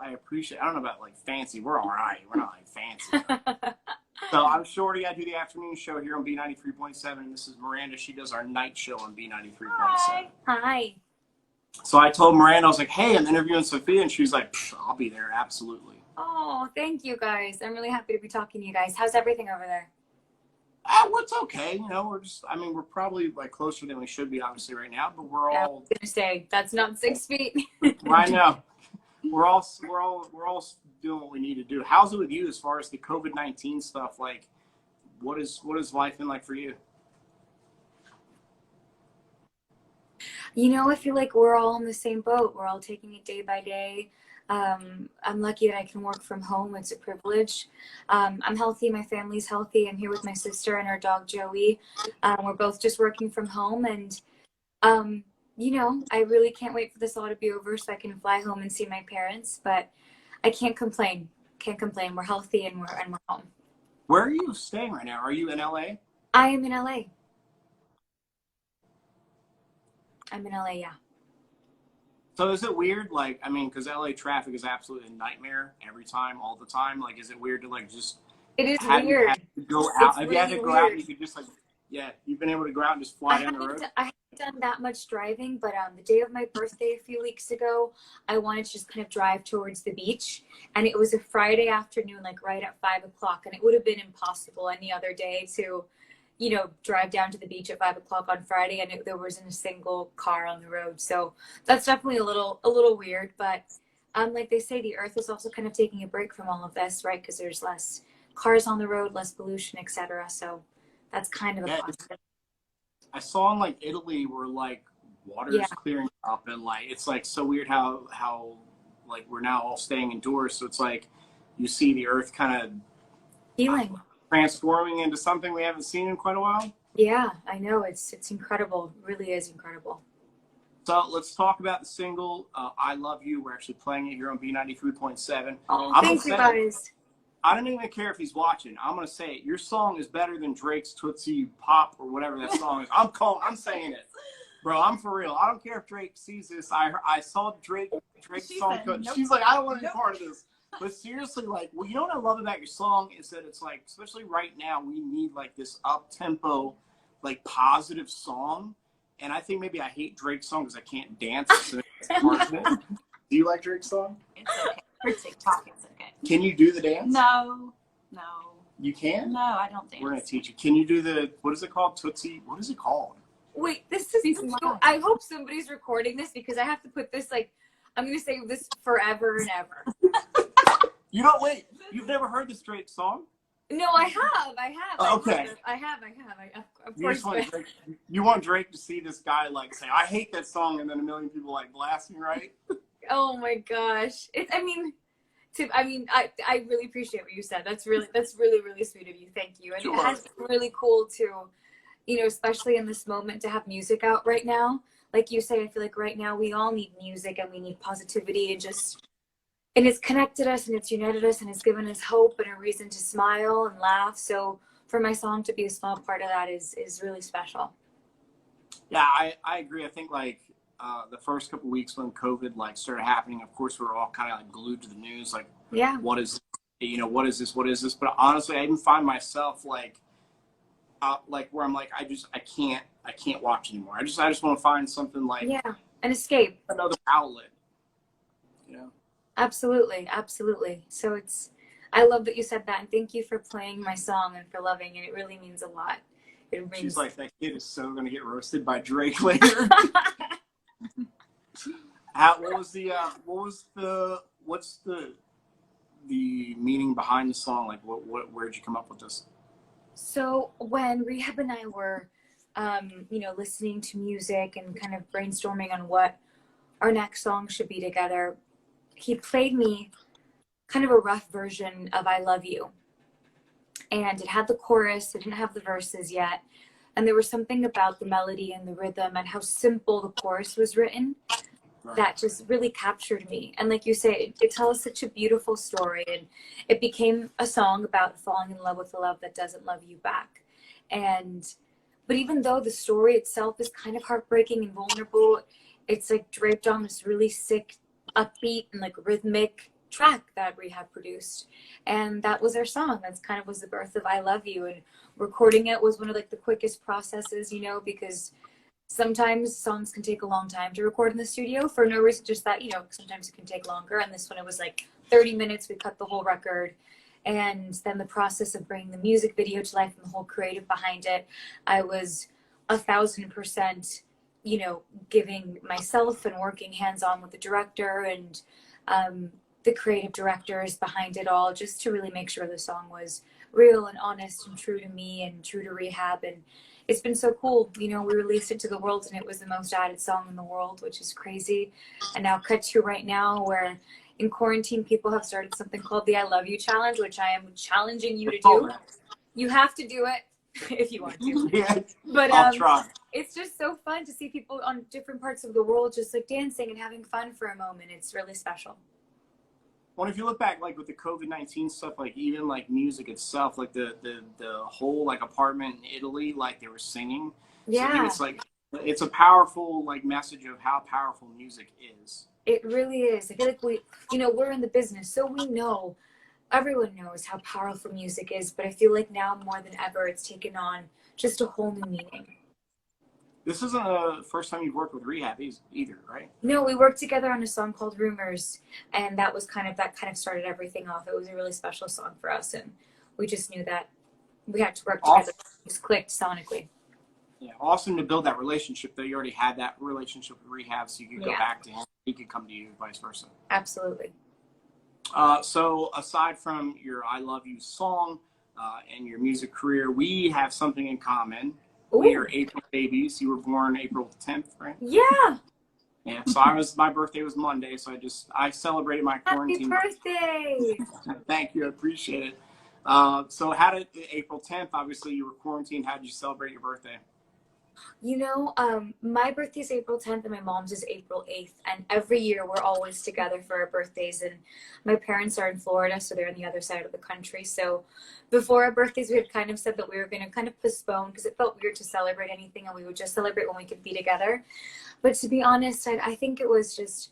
I appreciate. I don't know about like fancy. We're all right. We're not like fancy. So I'm Shorty. I do the afternoon show here on B93.7. And this is Miranda. She does our night show on B93.7. Hi. Hi. So I told Miranda, I was like, hey, I'm interviewing Sofia. And she was like, I'll be there. Absolutely. Oh, thank you guys. I'm really happy to be talking to you guys. How's everything over there? Well, it's okay. You know, we're probably like closer than we should be, obviously, right now. But we're all. I was gonna say that's not 6 feet. I know. We're all doing what we need to do. How's it with you as far as the COVID-19 stuff? Like, what is life been like for you? You know, I feel like we're all in the same boat. We're all taking it day by day. I'm lucky that I can work from home. It's a privilege. I'm healthy. My family's healthy. I'm here with my sister and our dog, Joey. We're both just working from home. And, you know, I really can't wait for this all to be over so I can fly home and see my parents. But I can't complain. Can't complain. We're healthy and we're home. Where are you staying right now? Are you in LA? I am in LA. I'm in LA, yeah. So is it weird? Like, I mean, because LA traffic is absolutely a nightmare every time, all the time. Like, is it weird to like just? It is weird. Have to go out. If really you had to go out, you could just like, yeah, you've been able to go out and just fly down the road. I haven't done that much driving, but the day of my birthday a few weeks ago, I wanted to just kind of drive towards the beach, and it was a Friday afternoon, like right at 5 o'clock, and it would have been impossible any other day to, you know, drive down to the beach at 5 o'clock on Friday, and there wasn't a single car on the road. So that's definitely a little weird, but like they say, the earth is also kind of taking a break from all of this, right? Because there's less cars on the road, less pollution, etc. So that's kind of a positive. I saw in like Italy where like water's clearing up, and like it's like so weird how like we're now all staying indoors. So it's like you see the earth kind of healing, transforming into something we haven't seen in quite a while. Yeah, I know. It's incredible. It really is incredible. So let's talk about the single, I Love You. We're actually playing it here on B93.7. Oh, thank you guys. I don't even care if he's watching. I'm going to say it. Your song is better than Drake's Tootsie Pop or whatever that song is. I'm saying it. Bro, I'm for real. I don't care if Drake sees this. I saw Drake's song. Nope. She's like, I don't want to be part of this. But seriously, like, well, you know what I love about your song is that it's like, especially right now, we need like this up-tempo, like positive song. And I think maybe I hate Drake's song because I can't dance. So that's part of it. Do you like Drake's song? It's okay. For TikTok, it's okay. Can you do the dance? No. You can? No, I don't dance. We're going to teach you. Can you do the, what is it called? Tootsie? What is it called? Wait, this is, I hope somebody's recording this because I have to put this, like, I'm going to save this forever and ever. You don't, wait, you've never heard this Drake song? No, I have. Okay. I have. Of course. You want Drake to see this guy, like, say, I hate that song, and then a million people, like, blasting, right? Oh my gosh. I really appreciate what you said. That's really, really sweet of you. Thank you. And Sure. It has been really cool to, you know, especially in this moment to have music out right now. Like you say, I feel like right now we all need music and we need positivity and it's connected us and it's united us and it's given us hope and a reason to smile and laugh. So for my song to be a small part of that is really special. Yeah, I agree. I think, like, the first couple of weeks when COVID like started happening, of course we were all kind of like glued to the news, like, yeah, what is this? But honestly, I even find myself like where I'm like, I can't watch anymore. I just want to find something like an escape, another outlet. You know? Absolutely. So I love that you said that, and thank you for playing my song and for loving it. It really means a lot. She's like, that kid is so gonna get roasted by Drake later. What's the meaning behind the song? Like, where'd you come up with this? So when Rehab and I were, listening to music and kind of brainstorming on what our next song should be together, he played me kind of a rough version of I Love You. And it had the chorus, it didn't have the verses yet. And there was something about the melody and the rhythm and how simple the chorus was written that just really captured me. And like you say, it tells such a beautiful story. And it became a song about falling in love with a love that doesn't love you back. But even though the story itself is kind of heartbreaking and vulnerable, it's like draped on this really sick, upbeat and like rhythmic track that Rehab produced, and that was our song. That's kind of was the birth of I Love You, and recording it was one of like the quickest processes, you know, because sometimes songs can take a long time to record in the studio for no reason, just that, you know, sometimes it can take longer. And this one, it was like 30 minutes. We cut the whole record. And then the process of bringing the music video to life and the whole creative behind it, I was 1,000%, you know, giving myself and working hands-on with the director and the creative directors behind it all, just to really make sure the song was real and honest and true to me and true to Rehab. And it's been so cool. You know, we released it to the world and it was the most added song in the world, which is crazy. And now cut to right now where in quarantine, people have started something called the I Love You Challenge, which I am challenging you to do. You have to do it if you want to. Yeah, but I'll try. It's just so fun to see people on different parts of the world just like dancing and having fun for a moment. It's really special. Well, if you look back, like with the COVID-19 stuff, like even like music itself, like the whole like apartment in Italy, like they were singing. Yeah. So I think it's like, it's a powerful like message of how powerful music is. It really is. I feel like we, you know, we're in the business, so we know, everyone knows how powerful music is, but I feel like now more than ever, it's taken on just a whole new meaning. This isn't the first time you've worked with Rehab either, right? No, we worked together on a song called Rumors, and that kind of started everything off. It was a really special song for us, and we just knew that we had to work together. It just clicked sonically. Yeah, awesome to build that relationship, though. You already had that relationship with Rehab, so you could go back to him. He could come to you, vice versa. Absolutely. So aside from your I Love You song and your music career, we have something in common. Ooh. We are April babies. You were born April 10th, right? Yeah. Yeah. So my birthday was Monday, so I celebrated my quarantine. Happy birthday! Thank you. I appreciate it. So how did April 10th, obviously you were quarantined. How did you celebrate your birthday? You know, my birthday is April 10th and my mom's is April 8th. And every year we're always together for our birthdays. And my parents are in Florida, so they're on the other side of the country. So before our birthdays, we had kind of said that we were going to kind of postpone because it felt weird to celebrate anything and we would just celebrate when we could be together. But to be honest, I think it was just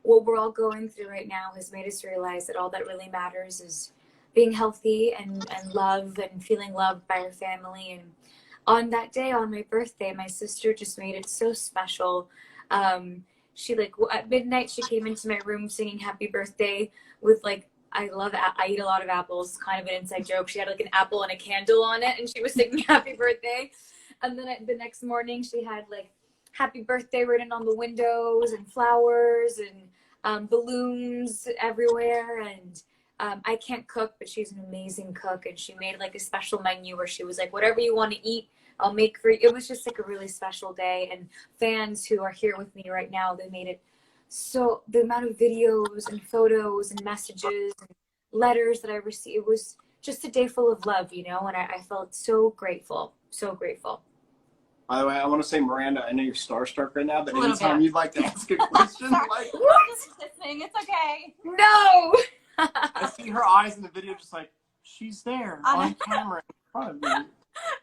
what we're all going through right now has made us realize that all that really matters is being healthy and love and feeling loved by our family. And on that day, on my birthday, my sister just made it so special. She at midnight, she came into my room singing happy birthday with like, I eat a lot of apples, kind of an inside joke. She had like an apple and a candle on it and she was singing happy birthday. And then the next morning she had like happy birthday written on the windows and flowers and balloons everywhere. And I can't cook, but she's an amazing cook. And she made like a special menu where she was like, whatever you want to eat, I'll make for you. It was just like a really special day. And fans who are here with me right now, they made it so, the amount of videos and photos and messages and letters that I received, it was just a day full of love, you know, and I felt so grateful, so grateful. By the way, I want to say, Miranda, I know you're starstruck right now, but anytime bit. you'd like to ask a question, like, what? It's okay. No! I see her eyes in the video just like, she's there on camera in front of me.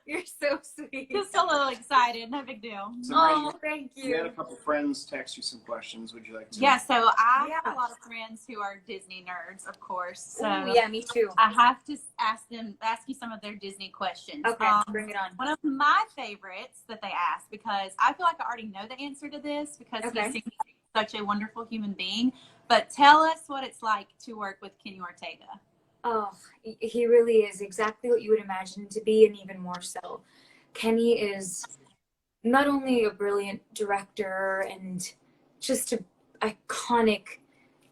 You're so sweet. Just a little excited. No big deal. So Oh, thank we had a you. couple friends text you some questions. Would you like to? Yeah, so I Yeah. have a lot of friends who are Disney nerds, of course. So Ooh, yeah, me too. I have to ask you some of their Disney questions. Okay, bring it on. One of my favorites that they ask, because I feel like I already know the answer to this because Okay. he seems such a wonderful human being. But tell us what it's like to work with Kenny Ortega. Oh, he really is exactly what you would imagine him to be, and even more so. Kenny is not only a brilliant director and just an iconic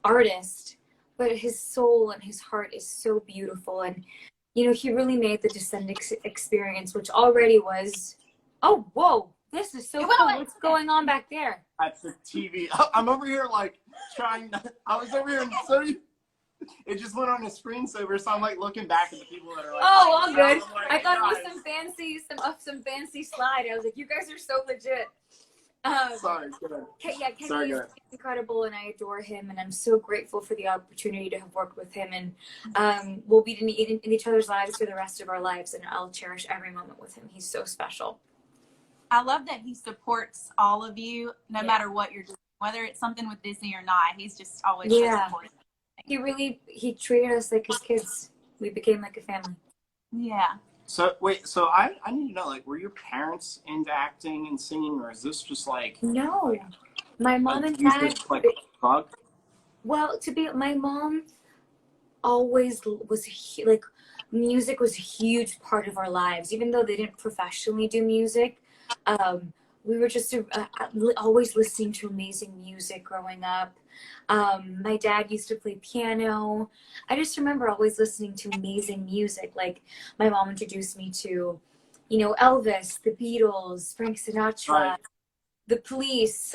artist, but his soul and his heart is so beautiful. And, you know, he really made the Descendants experience, which already was, oh, whoa, this is so cool. What's going on back there? That's the TV. I'm over here like trying. I was over here and so it just went on a screensaver, so I'm like looking back at the people that are like. Oh, all good. Like, I thought it guys. was some fancy slide. I was like, you guys are so legit. Sorry. Go ahead. Yeah, Kenny Sorry, is go ahead. incredible, and I adore him, and I'm so grateful for the opportunity to have worked with him. And we'll be in each other's lives for the rest of our lives, and I'll cherish every moment with him. He's so special. I love that he supports all of you, no matter what you're doing, whether it's something with Disney or not. He's just always so supportive. he treated us like his kids. We became like a family. Yeah. So wait, so I need to know, like, were your parents into acting and singing, or is this just like No, my mom and you dad. just like bug? Well, my mom always was like music was a huge part of our lives, even though they didn't professionally do music. um, we were just always listening to amazing music growing up. My dad used to play piano. I just remember always listening to amazing music. Like my mom introduced me to, Elvis, the Beatles, Frank Sinatra, Right. the Police.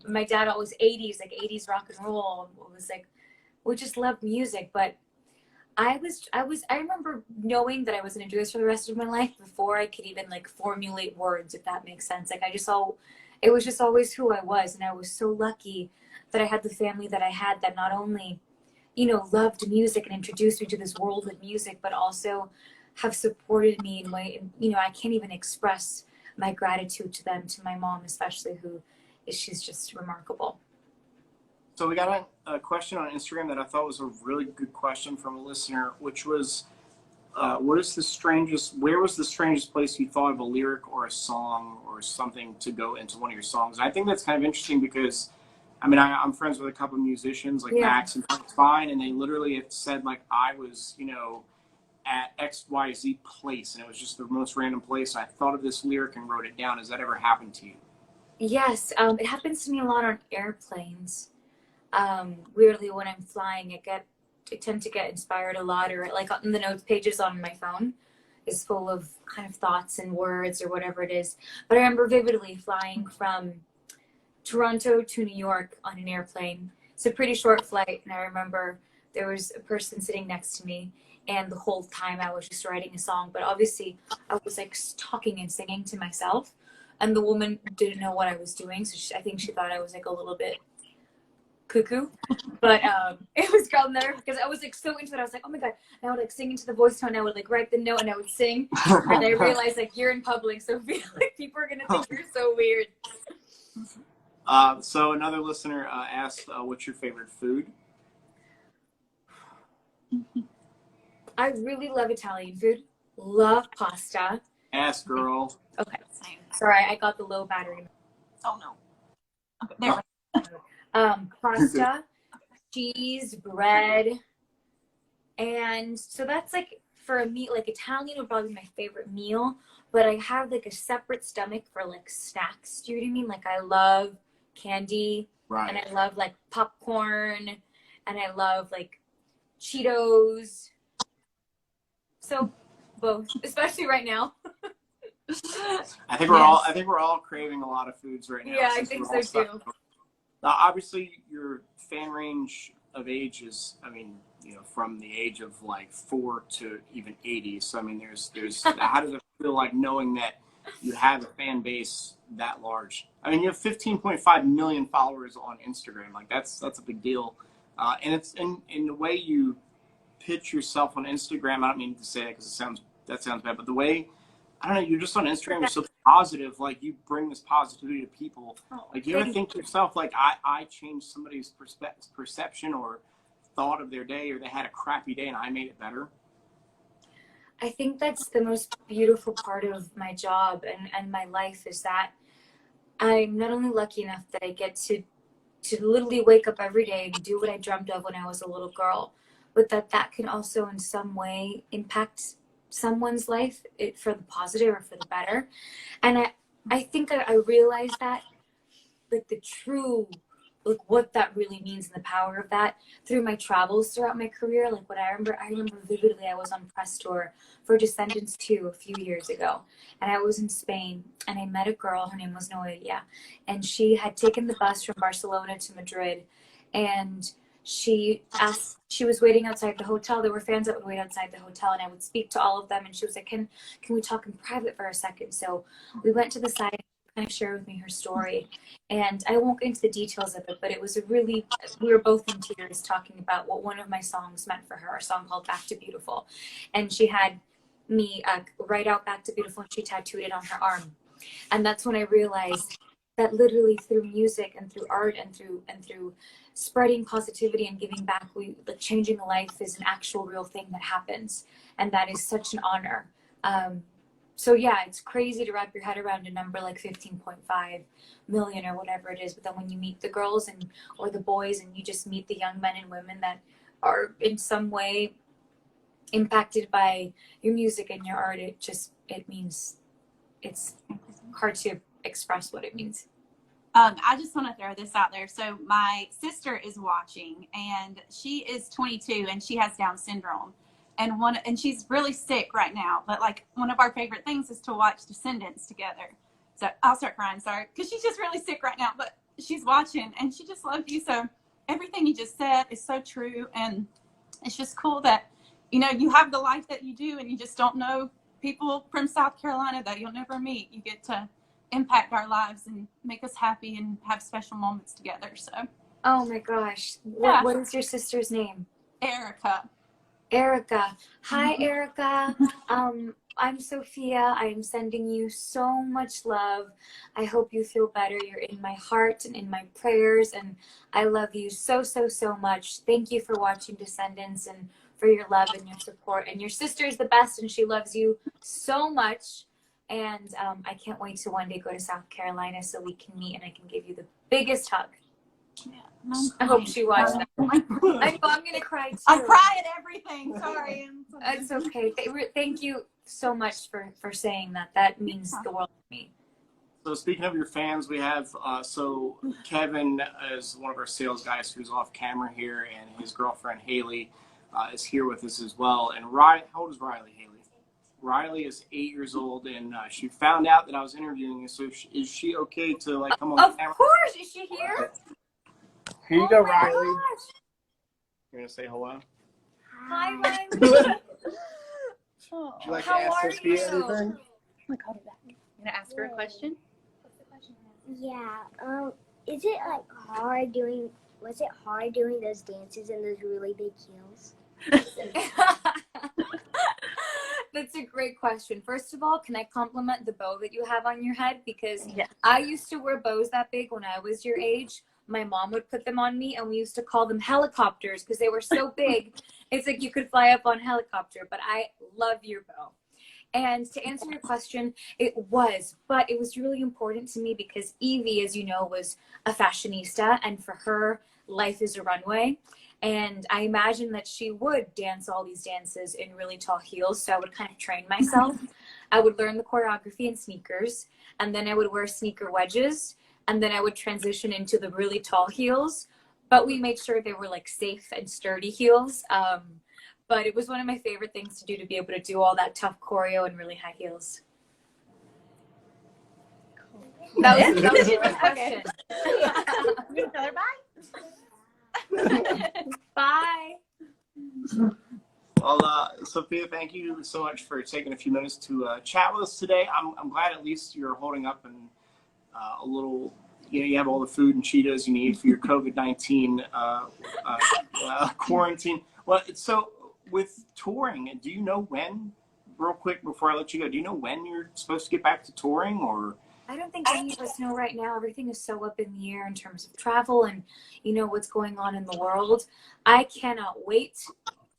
My dad always 80s, like 80s rock and roll. Was like, we just loved music. But I remember knowing that I was going to do this for the rest of my life before I could even like formulate words, if that makes sense. Like it was just always who I was. And I was so lucky that I had the family that I had, that not only, loved music and introduced me to this world of music, but also have supported me in way, I can't even express my gratitude to them, to my mom, especially, she's just remarkable. So we got a question on Instagram that I thought was a really good question from a listener, which was, where was the strangest place you thought of a lyric or a song or something to go into one of your songs? And I think that's kind of interesting because, I mean, I'm friends with a couple of musicians like Max and Fine, and they literally have said, like, I was, at XYZ place, and it was just the most random place. And I thought of this lyric and wrote it down. Has that ever happened to you? Yes, it happens to me a lot on airplanes. Weirdly, when I'm flying, I tend to get inspired a lot, or like on the notes pages on my phone is full of kind of thoughts and words or whatever it is. But I remember vividly flying from Toronto to New York on an airplane. It's a pretty short flight, and I remember there was a person sitting next to me, and the whole time I was just writing a song. But obviously, I was like talking and singing to myself, and the woman didn't know what I was doing, so I think she thought I was like a little bit cuckoo. But it was called there because I was like so into it. I was like, oh my god. And I would like sing into the voice tone. I would like write the note and I would sing. And I realized like you're in public, so like people are gonna think you're so weird. So another listener asked, what's your favorite food? I really love Italian food. Love pasta. Ask girl. Okay. Sorry, I got the low battery. Oh no. Okay, there we go. Pasta, cheese, bread. And so that's like for a meat, like Italian would probably be my favorite meal, but I have like a separate stomach for like snacks. Do you know what I mean? Like I love candy, Right. and I love like popcorn, and I love like Cheetos. So both, especially right now. I think we're all craving a lot of foods right now. Yeah, I think so too. Now, obviously, your fan range of age is, I mean, from the age of like 4 to even 80. So I mean, there's how does it feel like knowing that you have a fan base that large? I mean, you have 15.5 million followers on Instagram. Like that's a big deal, and it's in the way you pitch yourself on Instagram. I don't mean to say that because that sounds bad, but the way, I don't know, you're just on Instagram, you're so positive, like you bring this positivity to people. Like, do you ever think to yourself, like, I changed somebody's perception or thought of their day, or they had a crappy day and I made it better? I think that's the most beautiful part of my job and my life, is that I'm not only lucky enough that I get to literally wake up every day and do what I dreamt of when I was a little girl, but that can also in some way impact someone's life, for the positive or for the better. And I think I realized that, like the true, like what that really means and the power of that through my travels throughout my career. Like I remember vividly, I was on press tour for Descendants 2 a few years ago, and I was in Spain, and I met a girl, her name was Noelia, and she had taken the bus from Barcelona to Madrid, and she was waiting outside the hotel. There were fans that would wait outside the hotel, and I would speak to all of them, and she was like, can we talk in private for a second? So we went to the side, kind of shared with me her story, and I won't get into the details of it, but it was we were both in tears talking about what one of my songs meant for her, a song called Back to Beautiful. And she had me write out Back to Beautiful, and she tattooed it on her arm. And that's when I realized that literally through music and through art and through spreading positivity and giving back, like changing a life is an actual real thing that happens, and that is such an honor. So yeah, it's crazy to wrap your head around a number like 15.5 million or whatever it is, but then when you meet the girls or the boys, and you just meet the young men and women that are in some way impacted by your music and your art, it means, it's hard to express what it means. I just want to throw this out there. So my sister is watching, and she is 22, and she has Down syndrome. And she's really sick right now. But like one of our favorite things is to watch Descendants together. So I'll start crying, sorry, because she's just really sick right now. But she's watching, and she just loved you. So everything you just said is so true, and it's just cool that you have the life that you do, and you just don't know people from South Carolina that you'll never meet. You get to impact our lives and make us happy and have special moments together. So. Oh my gosh! Yeah. What is your sister's name? Erica. Erica. Hi, Erica. I'm Sophia. I am sending you so much love. I hope you feel better. You're in my heart and in my prayers, and I love you so, so, so much. Thank you for watching Descendants and for your love and your support. And your sister is the best, and she loves you so much. And I can't wait to one day go to South Carolina so we can meet and I can give you the biggest hug. Yeah, I hope she watched that. I know, I'm going to cry too. I cry at everything. Sorry. It's okay. Thank you so much for saying that. That means the world to me. So speaking of your fans, we have, so Kevin is one of our sales guys who's off camera here, and his girlfriend Haley is here with us as well. And how old is Riley, Haley? Riley is 8 years old, and she found out that I was interviewing you. So is she okay to like come on camera? Of course. Is she here? Here you go, my Riley. gosh. You're gonna say hello? Hi, Riley. Would you like How to ask are Sophia you? anything? You gonna ask her a question? Yeah. Is it like hard doing? Was it hard doing those dances in those really big heels? That's a great question. First of all, can I compliment the bow that you have on your head? Because Yes. I used to wear bows that big when I was your age. My mom would put them on me, and we used to call them helicopters because they were so big. It's like you could fly up on a helicopter. But I love your bow. And to answer your question, but it was really important to me because Evie, as you know, was a fashionista, and for her, life is a runway. And I imagined that she would dance all these dances in really tall heels. So I would kind of train myself. I would learn the choreography in sneakers, and then I would wear sneaker wedges, and then I would transition into the really tall heels. But we made sure they were like safe and sturdy heels. But it was one of my favorite things to do, to be able to do all that tough choreo in really high heels. Cool. That was a good question. Another bye. Bye. Well, Sophia, thank you so much for taking a few minutes to chat with us today. I'm glad at least you're holding up and a little, you have all the food and Cheetos you need for your COVID-19 quarantine. Well, so with touring, do you know when, real quick before I let you go, do you know when you're supposed to get back to touring, or? I don't think any of us know right now. Everything is so up in the air in terms of travel and, what's going on in the world. I cannot wait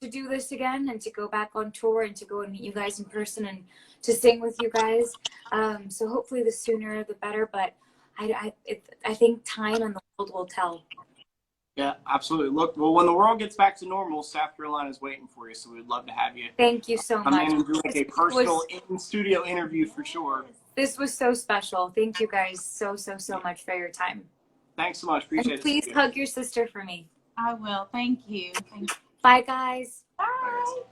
to do this again and to go back on tour and to go and meet you guys in person and to sing with you guys. So hopefully the sooner the better, but I think time and the world will tell. Yeah, absolutely. Look, well, when the world gets back to normal, South Carolina is waiting for you, so we'd love to have you. Thank you so much. Come in and do like a personal in-studio interview for sure. This was so special. Thank you guys so much for your time. Thanks so much. Appreciate it. Please hug your sister for me. I will. Thank you. Bye, guys. Bye.